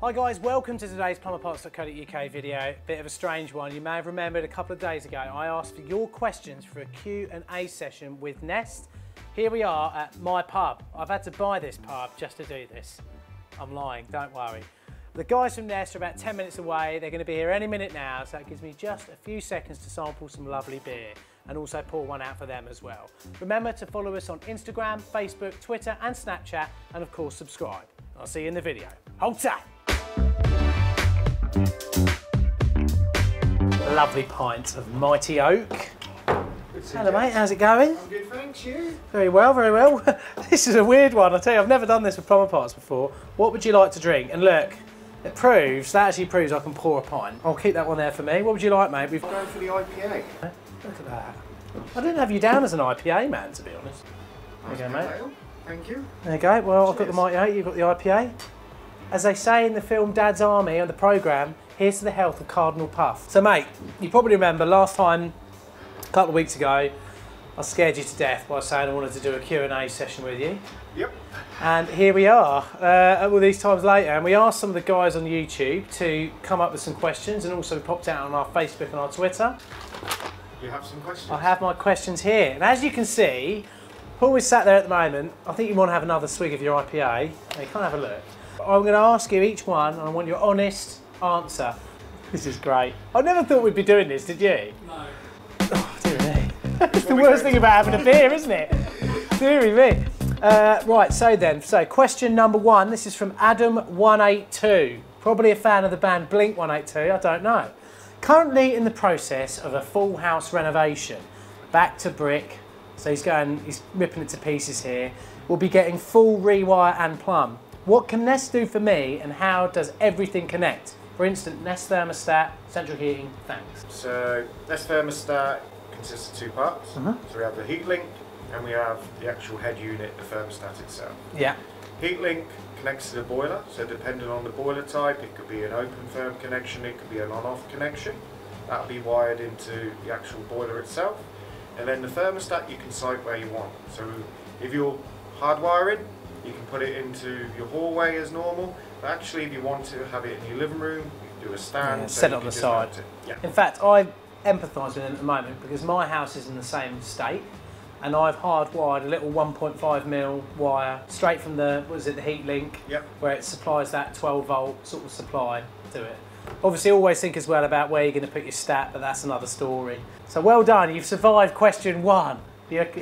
Hi guys, welcome to today's plumberparts.co.uk video. Bit of a strange one. You may have remembered a couple of days ago I asked for your questions for a Q&A session with Nest. Here we are at my pub. I've had to buy this pub just to do this. I'm lying, don't worry. The guys from Nest are about 10 minutes away. They're going to be here any minute now, so that gives me just a few seconds to sample some lovely beer and also pour one out for them as well. Remember to follow us on Instagram, Facebook, Twitter and Snapchat, and of course subscribe. I'll see you in the video. Hold tight. A lovely pint of Mighty Oak. Hello mate, how's it going? I'm good, thanks, you? Very well, very well. This is a weird one, I tell you, I've never done this with plumber parts before. What would you like to drink? And look, that actually proves I can pour a pint. I'll keep that one there for me. What would you like, mate? We've gone for the IPA. Look at that. I didn't have you down as an IPA man, to be honest. There you go, mate. Thank you. There you go. Well, Cheers. I've got the Mighty Oak, you've got the IPA. As they say in the film Dad's Army on the programme, here's to the health of Cardinal Puff. So mate, you probably remember last time, a couple of weeks ago, I scared you to death by saying I wanted to do a Q&A session with you. Yep. And here we are, all these times later, and we asked some of the guys on YouTube to come up with some questions, and also popped out on our Facebook and our Twitter. You have some questions? I have my questions here, and as you can see, Paul is sat there at the moment. I think you want to have another swig of your IPA. You can't have a look. I'm going to ask you each one, and I want your honest answer. This is great. I never thought we'd be doing this, did you? No. Oh, dear me. It's the worst thing about having a beer, isn't it? Dear me. Right, so question number one. This is from Adam182. Probably a fan of the band Blink-182, I don't know. Currently in the process of a full house renovation. Back to brick. So he's ripping it to pieces here. We'll be getting full rewire and plumb. What can Nest do for me, and how does everything connect? For instance, Nest thermostat, central heating, thanks. So, Nest thermostat consists of two parts. So we have the heat link, and we have the actual head unit, the thermostat itself. Yeah. Heat link connects to the boiler, so depending on the boiler type, it could be an open firm connection, it could be an on-off connection. That'll be wired into the actual boiler itself. And then the thermostat you can site where you want. So if you're hardwiring, you can put it into your hallway as normal, but actually if you want to have it in your living room, you can do a stand. Yeah, so set it on the side. Yeah. In fact, I empathise with it at the moment because my house is in the same state, and I've hardwired a little 1.5mm wire straight from the heat link, Yep. where it supplies that 12 volt sort of supply to it. Obviously always think as well about where you're going to put your stat, but that's another story. So well done, you've survived question one.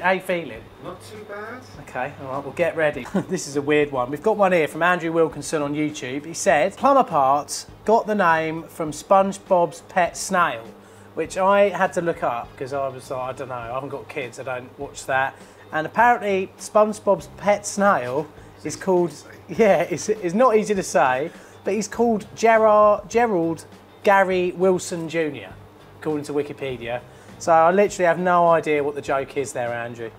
How you feeling? Not too bad. Okay, all right, well get ready. This is a weird one. We've got one here from Andrew Wilkinson on YouTube. He said, Plumber Parts got the name from SpongeBob's pet snail, which I had to look up because I was like, I don't know, I haven't got kids, I don't watch that. And apparently SpongeBob's pet snail is called, yeah, it's not easy to say, but he's called Gerald Gary Wilson Jr., according to Wikipedia. So I literally have no idea what the joke is there, Andrew.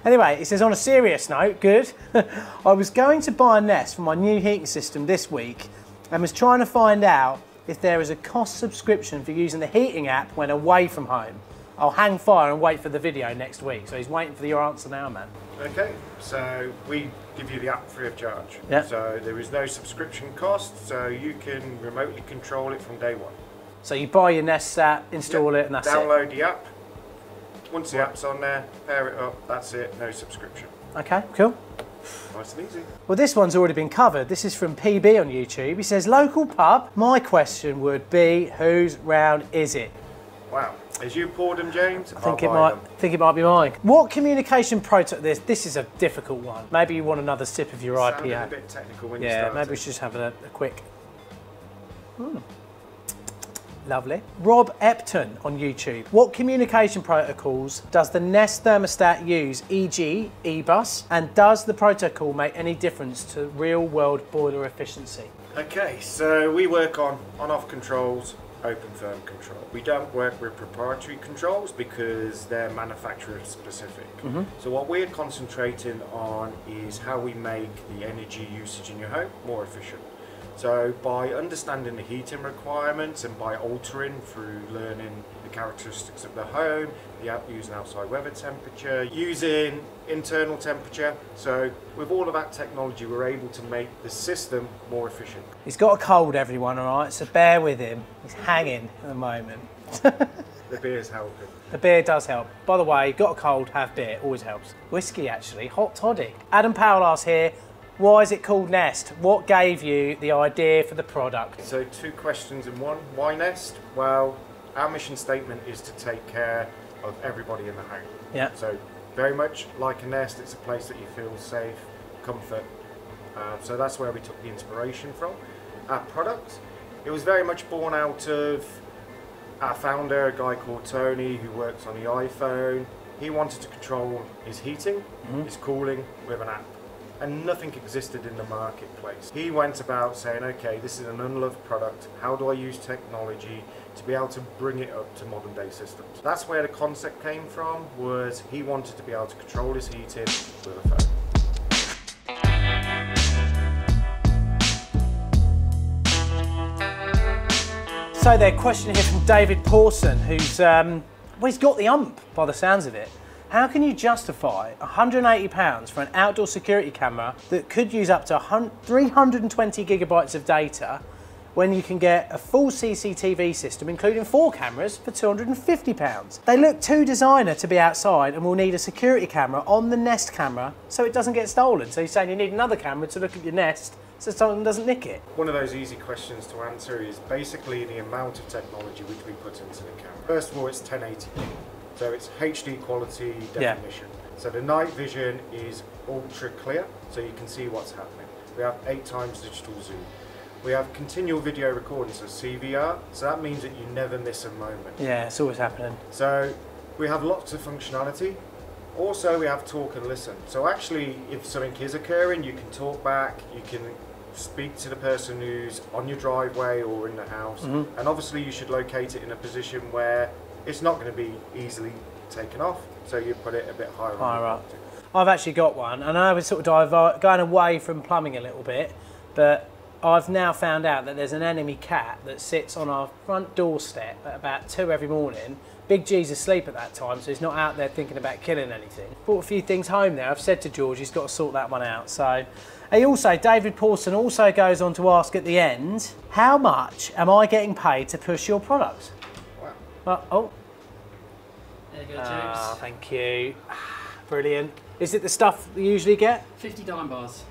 Anyway, it says, on a serious note, good. I was going to buy a Nest for my new heating system this week and was trying to find out if there is a cost subscription for using the heating app when away from home. I'll hang fire and wait for the video next week. So he's waiting for your answer now, man. Okay, so we give you the app free of charge. Yep. So there is no subscription cost, so you can remotely control it from day one. So you buy your Nest app, install it, and that's Download the app. Once the app's on there, pair it up, that's it, no subscription. Okay, cool. Nice and easy. Well, this one's already been covered. This is from PB on YouTube. He says, local pub. My question would be, whose round is it? Wow. As you poured them, James, I think it might be mine. What communication protocol? This is a difficult one. Maybe you want another sip of your Sounded IPA. a bit technical when you Yeah, started. maybe we should just have a quick. Lovely. Rob Epton on YouTube. What communication protocols does the Nest thermostat use, e.g. eBus, and does the protocol make any difference to real-world boiler efficiency? Okay, so we work on on-off controls, open firm control. We don't work with proprietary controls because they're manufacturer specific. So what we're concentrating on is how we make the energy usage in your home more efficient. So by understanding the heating requirements and by altering through learning the characteristics of the home, using outside weather temperature, using internal temperature. So with all of that technology, we're able to make the system more efficient. He's got a cold, everyone, all right? So bear with him. He's hanging at the moment. The beer's helping. The beer does help. By the way, got a cold, have beer, always helps. Whiskey, actually, hot toddy. Adam Powell asks here, why is it called Nest? What gave you the idea for the product? So 2 questions in one. Why Nest? Well, our mission statement is to take care of everybody in the home. Yeah. So very much like a nest, it's a place that you feel safe, comfort. So that's where we took the inspiration from. Our product, it was very much born out of our founder, a guy called Tony, who works on the iPhone. He wanted to control his heating, his cooling with an app. And nothing existed in the marketplace. He went about saying, okay, this is an unloved product. How do I use technology to be able to bring it up to modern day systems? That's where the concept came from, was he wanted to be able to control his heating with a phone. So their question here from David Pawson, who's, well, he's got the ump by the sounds of it. How can you justify £180 for an outdoor security camera that could use up to 320 gigabytes of data when you can get a full CCTV system, including 4 cameras, for £250? They look too designer to be outside and will need a security camera on the Nest camera so it doesn't get stolen. So you're saying you need another camera to look at your Nest so someone doesn't nick it? One of those easy questions to answer is basically the amount of technology which we put into the camera. First of all, it's 1080p. So it's HD quality definition. Yeah. So the night vision is ultra clear, so you can see what's happening. We have 8 times digital zoom. We have continual video recording, so CVR, so that means that you never miss a moment. Yeah, it's always happening. So we have lots of functionality. Also, we have talk and listen. So actually, if something is occurring, you can talk back, you can speak to the person who's on your driveway or in the house, and obviously you should locate it in a position where it's not going to be easily taken off, so you put it a bit higher up. I've actually got one, and I was sort of going away from plumbing a little bit, but I've now found out that there's an enemy cat that sits on our front doorstep at about 2 every morning. Big G's asleep at that time, so he's not out there thinking about killing anything. Brought a few things home there. I've said to George he's got to sort that one out. So, David Pawson also goes on to ask at the end, how much am I getting paid to push your products? Oh. There you go, James. Thank you. Brilliant. Is it the stuff you usually get? 50 dime bars.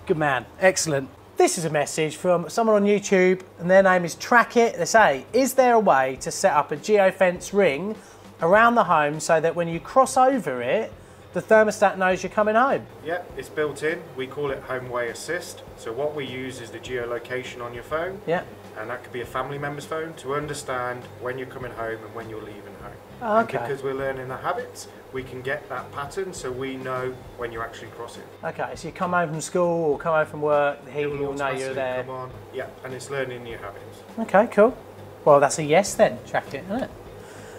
Good man. Excellent. This is a message from someone on YouTube, and their name is Track It. They say, is there a way to set up a geofence ring around the home so that when you cross over it, the thermostat knows you're coming home? Yeah, it's built in. We call it HomeWay Assist. So what we use is the geolocation on your phone. Yeah. And that could be a family member's phone to understand when you're coming home and when you're leaving home. Oh, okay. And because we're learning the habits, we can get that pattern so we know when you're actually crossing. Okay, so you come home from school or come home from work, the heating will know you're there. Come on. Yeah, and it's learning new habits. Okay, cool. Well, that's a yes then, Track It, isn't it?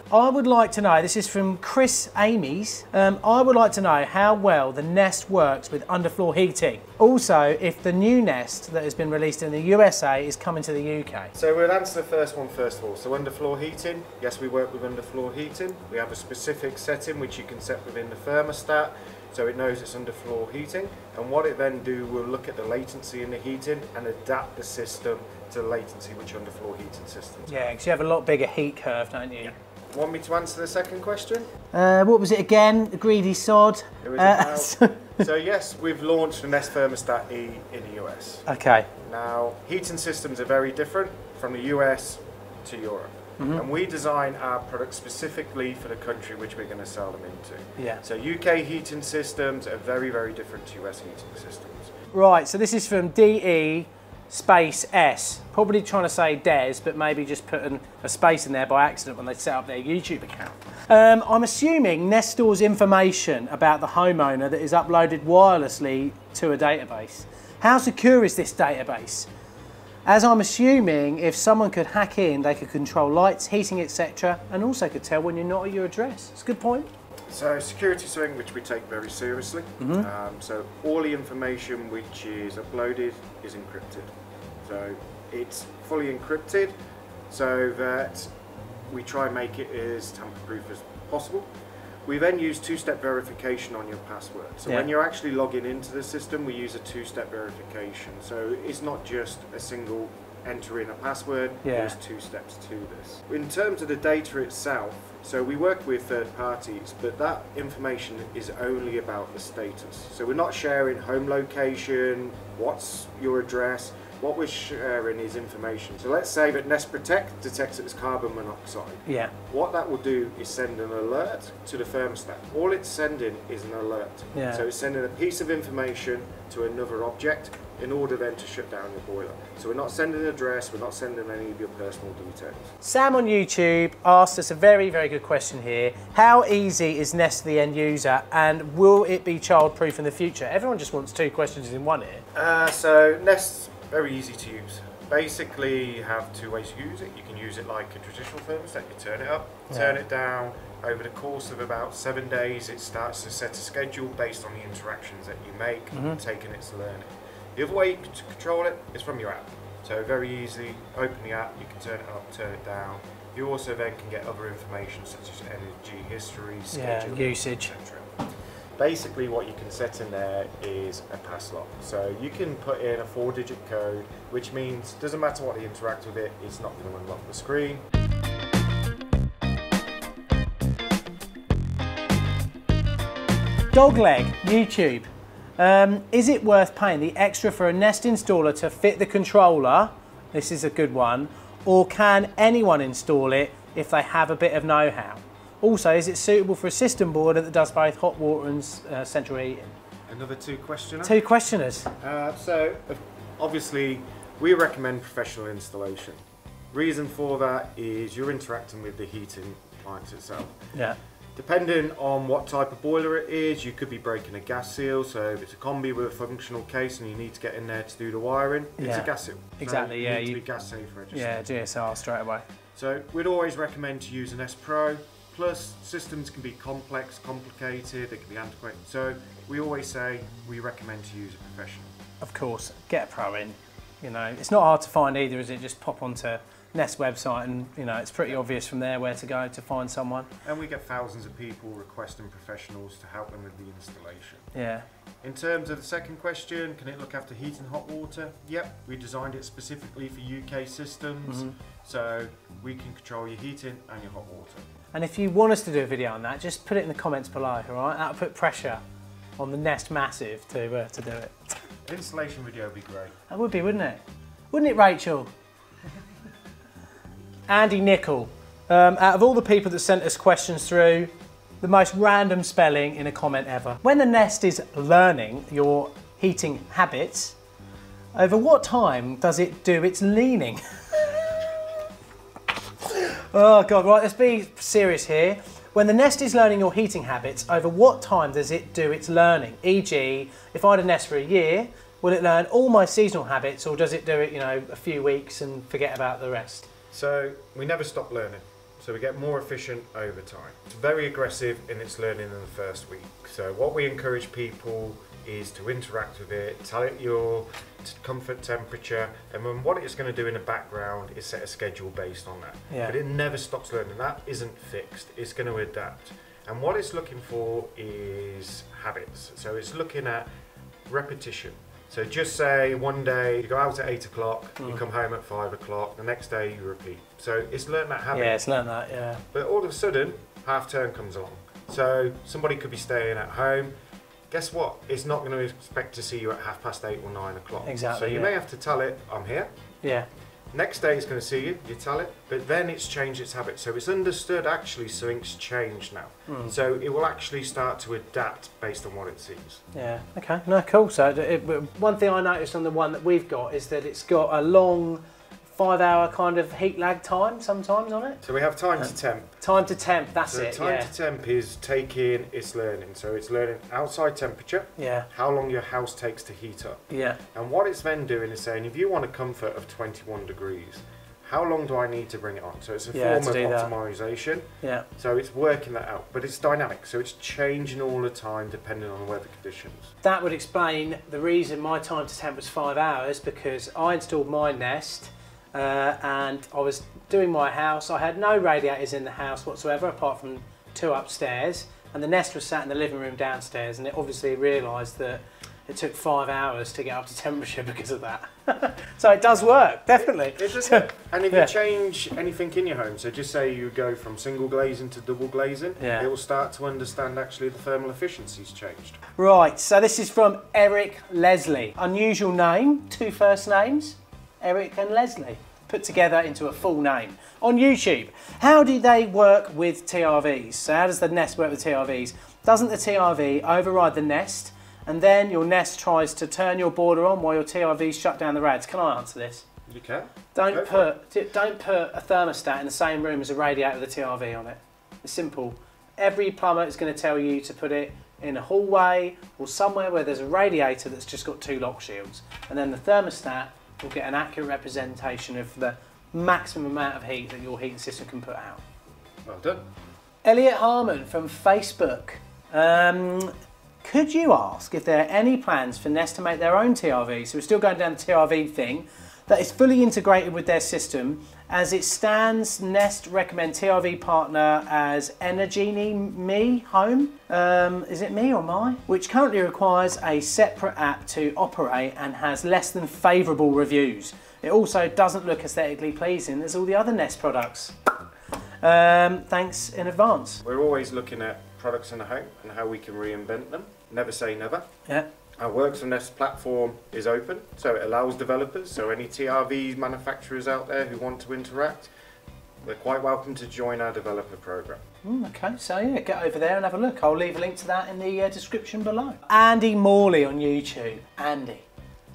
I would like to know, this is from Chris Amies, I would like to know how well the Nest works with underfloor heating. Also, if the new Nest that has been released in the USA is coming to the UK. So we'll answer the first one first of all. So underfloor heating, yes, we work with underfloor heating. We have a specific setting which you can set within the thermostat so it knows it's underfloor heating. And what it then do, we'll look at the latency in the heating and adapt the system to the latency which underfloor heating systems. Yeah, because you have a lot bigger heat curve, don't you? Yeah. Want me to answer the second question? What was it again? The greedy sod? It was about, so yes, we've launched the Nest Thermostat E in the US. Okay. Now, heating systems are very different from the US to Europe. And we design our products specifically for the country which we're going to sell them into. Yeah. So UK heating systems are very, very different to US heating systems. Right, so this is from DE space S. Probably trying to say Des, but maybe just putting a space in there by accident when they set up their YouTube account. I'm assuming Nest stores information about the homeowner that is uploaded wirelessly to a database. How secure is this database? As I'm assuming if someone could hack in, they could control lights, heating, etc., and also could tell when you're not at your address. It's a good point. So security is something which we take very seriously. So all the information which is uploaded is encrypted. So it's fully encrypted so that we try and make it as tamper-proof as possible. We then use two-step verification on your password. So when you're actually logging into the system, we use a two-step verification. So it's not just a single enter in a password, there's 2 steps to this. In terms of the data itself, so we work with third parties, but that information is only about the status. So we're not sharing home location, what's your address. What we're sharing is information. So let's say that Nest Protect detects it as carbon monoxide. Yeah. What that will do is send an alert to the thermostat. All it's sending is an alert. Yeah. So it's sending a piece of information to another object in order then to shut down your boiler. So we're not sending an address, we're not sending any of your personal details. Sam on YouTube asked us a very, very good question here. How easy is Nest to the end user, and will it be child-proof in the future? Everyone just wants 2 questions in one here. So Nest's very easy to use. Basically, you have 2 ways to use it. You can use it like a traditional thermostat. You turn it up, turn it down. Over the course of about 7 days, it starts to set a schedule based on the interactions that you make, taking its learning. The other way to control it is from your app. So very easy, open the app, you can turn it up, turn it down. You also then can get other information such as energy history, schedule, usage. etc. Basically what you can set in there is a pass lock. So you can put in a 4-digit code, which means doesn't matter what you interact with it, it's not going to unlock the screen. Dogleg, YouTube. Is it worth paying the extra for a Nest installer to fit the controller? This is a good one. Or can anyone install it if they have a bit of know-how? Also, is it suitable for a system boarder that does both hot water and central heating? Another 2 questioners. 2 questioners. So obviously we recommend professional installation. Reason for that is you're interacting with the heating appliance itself. Yeah. Depending on what type of boiler it is, you could be breaking a gas seal. So if it's a combi with a functional case and you need to get in there to do the wiring, it's a gas seal. Exactly, so you need to be gas safe registered. Yeah, GSR straight away. So we'd always recommend to use an S Pro. Plus, systems can be complex, complicated, they can be antiquated. So we always say we recommend to use a professional. Of course, get a pro in. You know, it's not hard to find either, is it? Just pop onto Nest website and, you know, it's pretty obvious from there where to go to find someone. And we get thousands of people requesting professionals to help them with the installation. Yeah. In terms of the second question, can it look after heat and hot water? Yep, we designed it specifically for UK systems, so we can control your heating and your hot water. And if you want us to do a video on that, just put it in the comments below, all right? That'll put pressure on the Nest Massive to do it. Installation video would be great. That would be, wouldn't it? Wouldn't it, Rachel? Andy Nickel. Out of all the people that sent us questions through, the most random spelling in a comment ever. When the Nest is learning your heating habits, over what time does it do its leaning? Oh God, right, let's be serious here. When the Nest is learning your heating habits, over what time does it do its learning? E.g., if I had a Nest for a year, will it learn all my seasonal habits, or does it do it, you know, a few weeks and forget about the rest? So we never stop learning. So we get more efficient over time. It's very aggressive in its learning in the first week. So what we encourage people is to interact with it, tell it your comfort temperature, and then what it's going to do in the background is set a schedule based on that. Yeah. But it never stops learning. That isn't fixed. It's going to adapt. And what it's looking for is habits. So it's looking at repetition. So just say one day you go out at 8 o'clock, you come home at 5 o'clock, the next day you repeat. So it's learned that habit. Yeah, it's learned that, yeah. But all of a sudden, half term comes along. So somebody could be staying at home. Guess what? It's not going to expect to see you at 8:30 or 9 o'clock. Exactly. So you may have to tell it, I'm here. Yeah. Next day it's going to see you, you tell it, but then it's changed its habit. So it's understood actually something's changed now. So it will actually start to adapt based on what it sees. Yeah, okay, no, cool. So one thing I noticed on the one that we've got is that it's got a long 5-hour kind of heat lag time sometimes on it. So we have time to temp. Time to temp, that's So it, time yeah. to temp is taking its learning. So it's learning outside temperature, Yeah, how long your house takes to heat up. yeah, And what it's then doing is saying, if you want a comfort of 21 degrees, how long do I need to bring it on? So it's a Yeah, form to of do that. optimization. Yeah. So it's working that out, but it's dynamic. So it's changing all the time depending on the weather conditions. That would explain the reason my time to temp was 5 hours, because I installed my Nest and I was doing my house. I had no radiators in the house whatsoever apart from 2 upstairs, and the Nest was sat in the living room downstairs, and it obviously realised that it took 5 hours to get up to temperature because of that. So it does work, definitely. It does. And if you change anything in your home, so just say you go from single glazing to double glazing, it will start to understand actually the thermal efficiency's changed. Right, so this is from Eric Leslie. Unusual name, 2 first names, Eric and Leslie, put together into a full name. On YouTube, how do they work with TRVs? So how does the Nest work with TRVs? Doesn't the TRV override the Nest, and then your Nest tries to turn your boiler on while your TRV shut down the rads? Can I answer this? You can. Don't put a thermostat in the same room as a radiator with a TRV on it. It's simple. Every plumber is going to tell you to put it in a hallway or somewhere where there's a radiator that's just got 2 lock shields, and then the thermostat will get an accurate representation of the maximum amount of heat that your heating system can put out. Well done. Elliot Harmon from Facebook. Could you ask if there are any plans for Nest to make their own TRV? So we're still going down the TRV thing, that is fully integrated with their system. As it stands, Nest recommend TRV partner as Energenie Me Home. Is it me or my? Which currently requires a separate app to operate and has less than favourable reviews. It also doesn't look aesthetically pleasing as all the other Nest products. Thanks in advance. We're always looking at products in the home and how we can reinvent them. Never say never. Yeah. Our Works on Nest platform is open, so it allows developers, so any TRV manufacturers out there who want to interact, they're quite welcome to join our developer program. Okay, so yeah, get over there and have a look. I'll leave a link to that in the description below. Andy Morley on YouTube. Andy,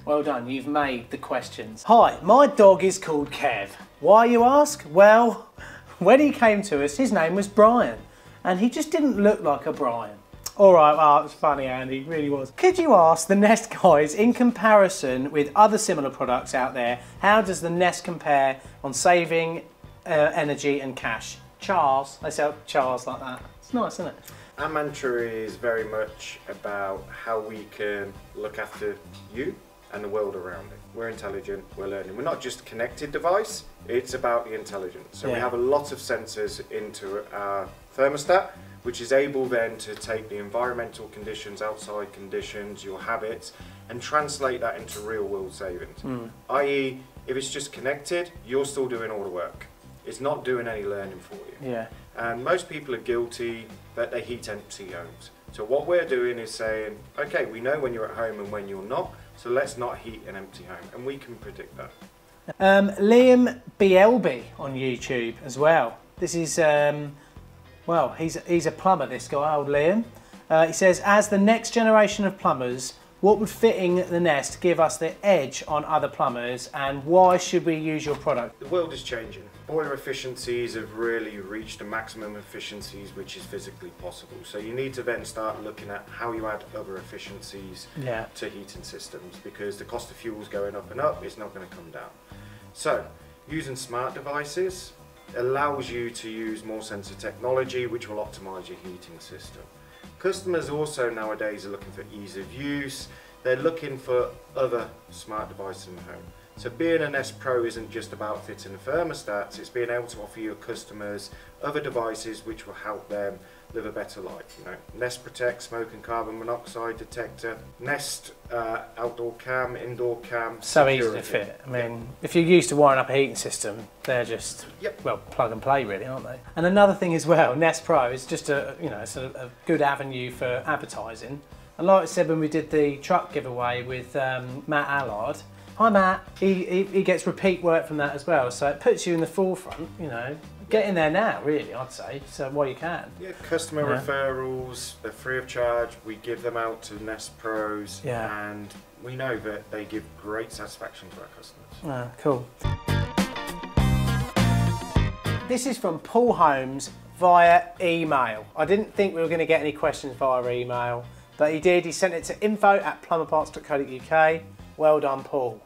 well done, you've made the questions. Hi, my dog is called Kev. Why, you ask? Well, when he came to us, his name was Brian, and he just didn't look like a Brian. All right, well, it was funny, Andy, it really was. Could you ask the Nest guys, in comparison with other similar products out there, how does the Nest compare on saving energy and cash? Charles, they say Charles like that. It's nice, isn't it? Our mantra is very much about how we can look after you and the world around it. We're intelligent, we're learning. We're not just a connected device, it's about the intelligence. So we have a lot of sensors into our thermostat, which is able then to take the environmental conditions, outside conditions, your habits, and translate that into real world savings. I.e., if it's just connected, you're still doing all the work. It's not doing any learning for you. Yeah. And most people are guilty that they heat empty homes. So what we're doing is saying, okay, we know when you're at home and when you're not, so let's not heat an empty home, and we can predict that. Liam Bielby on YouTube as well. This is, well, he's a plumber, this guy, old Liam. He says, as the next generation of plumbers, what would fitting the Nest give us the edge on other plumbers, and why should we use your product? The world is changing. Boiler efficiencies have really reached the maximum efficiencies which is physically possible. So you need to then start looking at how you add other efficiencies to heating systems, because the cost of fuel is going up and up, it's not going to come down. So using smart devices allows you to use more sensor technology which will optimize your heating system. Customers also nowadays are looking for ease of use. They're looking for other smart devices in the home. So being a Nest Pro isn't just about fitting the thermostats, it's being able to offer your customers other devices which will help them live a better life. You know, Nest Protect smoke and carbon monoxide detector, Nest outdoor cam, indoor cam. So easy to fit. I mean, if you're used to wiring up a heating system, they're just well, plug and play really, aren't they? And another thing as well, Nest Pro is just it's a good avenue for advertising. And like I said when we did the truck giveaway with Matt Allard, hi Matt, he gets repeat work from that as well, so it puts you in the forefront, you know. Get in there now, really, I'd say, so while you can. Yeah, customer referrals, they're free of charge. We give them out to Nest Pros, and we know that they give great satisfaction to our customers. Cool. This is from Paul Holmes via email. I didn't think we were going to get any questions via email, but he did. He sent it to info@plumberparts.co.uk. Well done, Paul.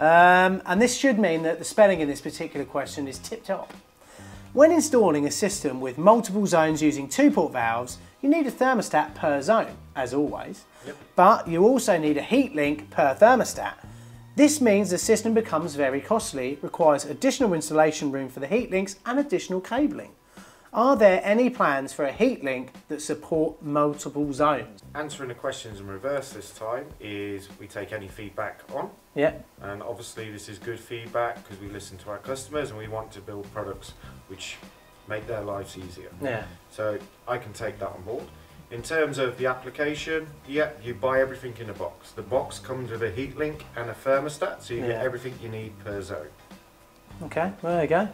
And this should mean that the spelling in this particular question is tip-top. When installing a system with multiple zones using 2-port valves, you need a thermostat per zone, as always. Yep. But you also need a heat link per thermostat. This means the system becomes very costly, requires additional installation room for the heat links and additional cabling. Are there any plans for a heat link that support multiple zones? Answering the questions in reverse this time is we take any feedback on. Yeah. And obviously this is good feedback because we listen to our customers and we want to build products which make their lives easier. Yeah. So I can take that on board. In terms of the application, yeah, you buy everything in a box. The box comes with a heat link and a thermostat, so you get everything you need per zone. Okay, well, there you go.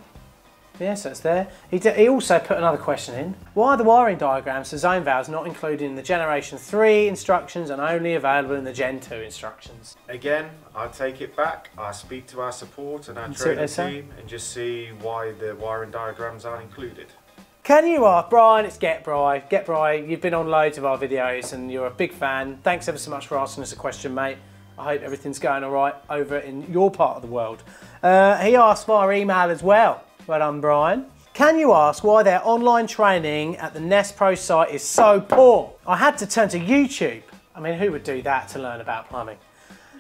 Yes, that's there. He also put another question in. Why are the wiring diagrams for zone valves not included in the Generation 3 instructions and only available in the Gen 2 instructions? Again, I take it back. I speak to our support and our training team and just see why the wiring diagrams aren't included. Can you ask Brian? It's Get Bry. Get Bry, you've been on loads of our videos and you're a big fan. Thanks ever so much for asking us a question, mate. I hope everything's going all right over in your part of the world. He asked via email as well. Well done, Brian. Can you ask why their online training at the Nest Pro site is so poor? I had to turn to YouTube. I mean, who would do that to learn about plumbing?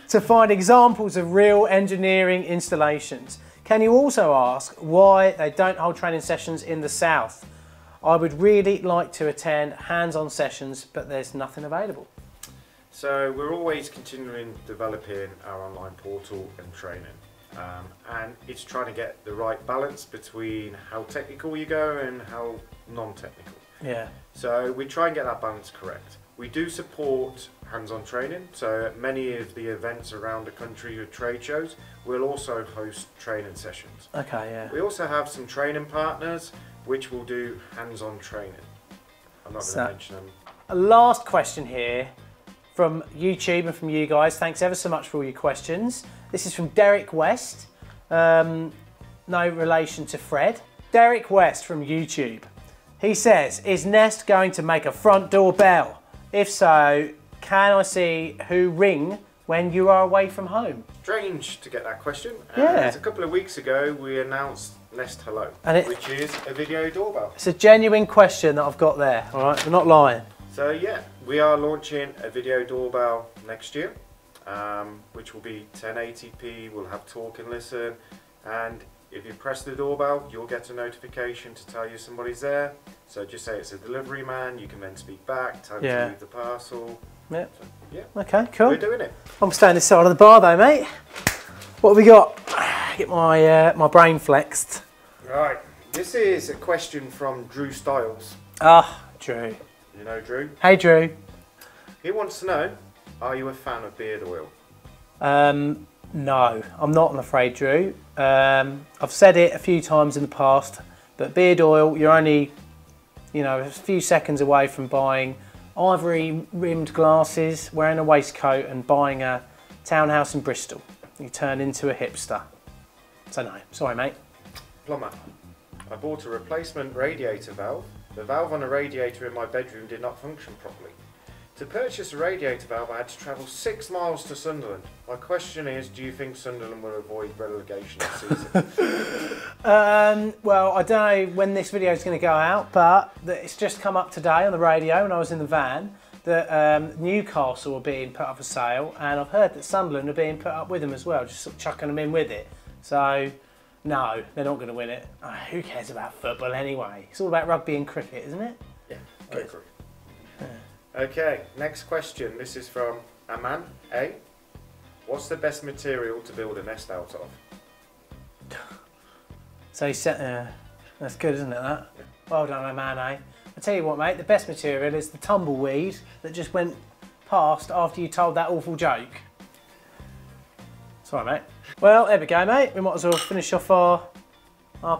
To find examples of real engineering installations. Can you also ask why they don't hold training sessions in the south? I would really like to attend hands-on sessions, but there's nothing available. So we're always continuing developing our online portal and training. And it's trying to get the right balance between how technical you go and how non-technical. Yeah. So we try and get that balance correct. We do support hands-on training, so at many of the events around the country with trade shows, we'll also host training sessions. Okay, yeah. We also have some training partners which will do hands-on training. I'm not going to mention them. A last question here from YouTube and from you guys. Thanks ever so much for all your questions. This is from Derek West, no relation to Fred. Derek West from YouTube. He says, is Nest going to make a front door bell? If so, can I see who ring when you are away from home? Strange to get that question. Yeah. A couple of weeks ago we announced Nest Hello, which is a video doorbell. It's a genuine question that I've got there, all right? We're not lying. So yeah, we are launching a video doorbell next year. Which will be 1080p, we'll have talk and listen, and if you press the doorbell you'll get a notification to tell you somebody's there. So just say it's a delivery man, you can then speak back, time to leave the parcel. Yeah. So, yeah. Okay, cool. We're doing it. I'm staying this side of the bar though, mate. What have we got? Get my my brain flexed. Right, this is a question from Drew Styles. Ah, Drew. You know Drew? Hey Drew. He wants to know, are you a fan of beard oil? No, I'm not, I'm afraid, Drew. I've said it a few times in the past, but beard oil, you're only, you know, a few seconds away from buying ivory rimmed glasses, wearing a waistcoat and buying a townhouse in Bristol. You turn into a hipster. So no, sorry mate. Plumber. I bought a replacement radiator valve. The valve on a radiator in my bedroom did not function properly. To purchase a radiator valve, I had to travel 6 miles to Sunderland. My question is, do you think Sunderland will avoid relegation this season? Well, I don't know when this video is going to go out, but it's just come up today on the radio when I was in the van that Newcastle are being put up for sale, and I've heard that Sunderland are being put up with them as well, just sort of chucking them in with it. So, no, they're not going to win it. Oh, who cares about football anyway? It's all about rugby and cricket, isn't it? Yeah, I agree. Okay, next question. This is from Aman A. What's the best material to build a nest out of? So he said, that's good, isn't it, that? Yeah. Well done, Aman A. I tell you what, mate, the best material is the tumbleweed that just went past after you told that awful joke. Sorry, mate. Well, there we go, mate. We might as well finish off our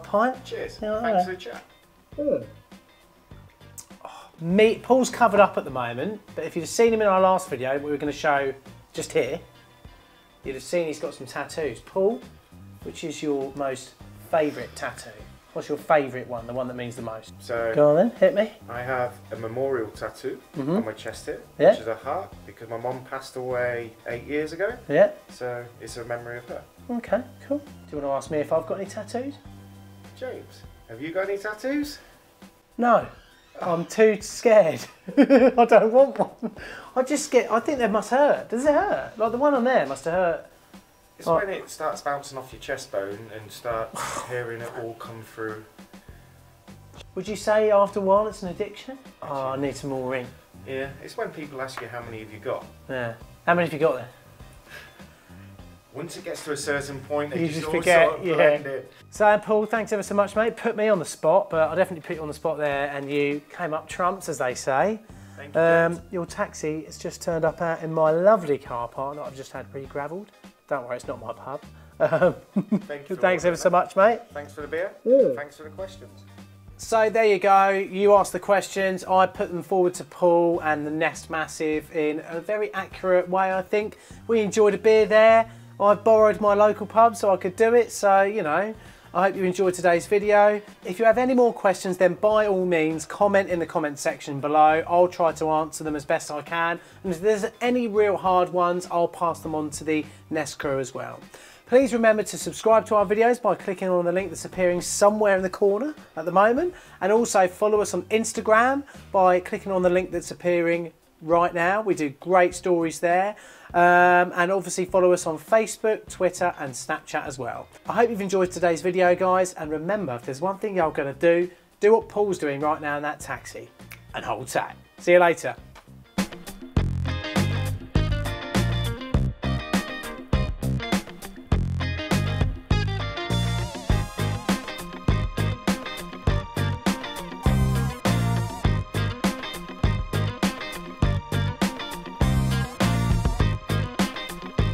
pint. Cheers. Thanks for the chat. Paul's covered up at the moment, but if you'd have seen him in our last video, we were going to show just here, you'd have seen he's got some tattoos. Paul, which is your most favourite tattoo? What's your favourite one, the one that means the most? So go on then, hit me. I have a memorial tattoo on my chest here, which is a heart, because my mum passed away 8 years ago. Yeah. So it's a memory of her. Okay, cool. Do you want to ask me if I've got any tattoos? James, have you got any tattoos? No. I'm too scared. I don't want one. I think they must hurt. Does it hurt? Like the one on there must have hurt. It's when it starts bouncing off your chest bone and start hearing it all come through. Would you say after a while it's an addiction? Oh, I need some more ring. Yeah, it's when people ask you how many have you got. Yeah. How many have you got then? Once it gets to a certain point, You they just all forget, sort of blend it. So Paul, thanks ever so much, mate. Put me on the spot, but I definitely put you on the spot there, and you came up trumps, as they say. Thank you, James. Your taxi has just turned up out in my lovely car park that I've just had re-gravelled. Don't worry, it's not my pub. Thanks ever so much, mate. Thanks for the beer. Thanks for the questions. So there you go, you asked the questions, I put them forward to Paul and the Nest Massive in a very accurate way, I think. We enjoyed a beer there. I've borrowed my local pub so I could do it, so you know, I hope you enjoyed today's video. If you have any more questions, then by all means comment in the comment section below. I'll try to answer them as best I can, and if there's any real hard ones, I'll pass them on to the Nest crew as well. Please remember to subscribe to our videos by clicking on the link that's appearing somewhere in the corner at the moment, and also follow us on Instagram by clicking on the link that's appearing right now. We do great stories there, and obviously follow us on Facebook, Twitter and Snapchat as well. I hope you've enjoyed today's video, guys, and remember, if there's one thing you're going to do what Paul's doing right now in that taxi, and hold tight. See you later.